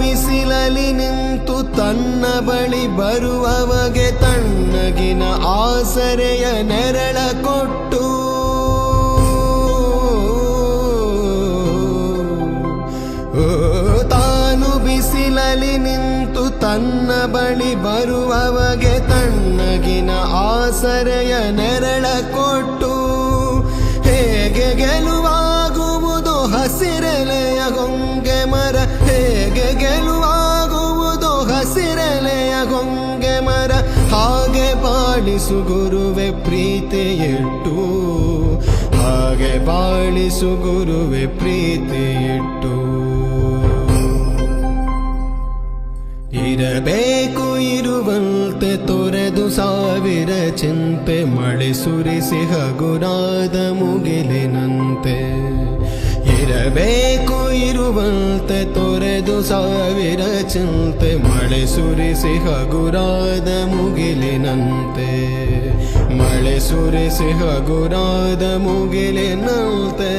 ಬಿಸಿಲಲಿ ನಿಂತು ತನ್ನ ಬಳಿ ಬರುವವಗೆ ತಣ್ಣಗಿನ ಆಸರೆಯ ನೆರಳ ಕೊಟ್ಟು ತಾನು ಬಿಸಿಲಲಿ ನಿಂತು ತನ್ನ ಬಳಿ ಬರುವವಗೆ ತಣ್ಣಗಿನ ಆಸರೆಯ ನೆರಳ ಕೊಟ್ಟು ಹೇಗೆ ಗೆಲುವಾಗುವುದು ಹಸಿರೆಲೆಯ ಗೊಂಗೆ ಮರ, ಹೇಗೆ ಗೆಲುವಾಗುವುದು ಹಸಿರೆಲೆಯ ಗೊಂಗೆ ಮರ, ಹಾಗೆ ಬಾಳಿಸು ಗುರುವೆ ಪ್ರೀತಿಯಿಟ್ಟು, ಹಾಗೆ ಬಾಳಿಸು ಗುರುವೆ ಪ್ರೀತಿಯಿಟ್ಟು. ಇರಬೇಕು ಇರುವಂತೆ ತೊರೆದು ಸಾವಿರ ಚಿಂತೆ, ಮಳೆ ಸುರಿಸಿ ಹಗುರಾದ ಮುಗಿಲಿನಂತೆ. ಇರಬೇಕು ಇರುವಂತೆ ತೊರೆದು ಸಾವಿರ ಚಿಂತೆ, ಮಳೆ ಸುರಿಸಿ ಹಗುರಾದ ಮುಗಿಲಿನಂತೆ, ಮಳೆ ಸುರಿಸಿ ಹಗುರಾದ ಮುಗಿಲಿನಂತೆ.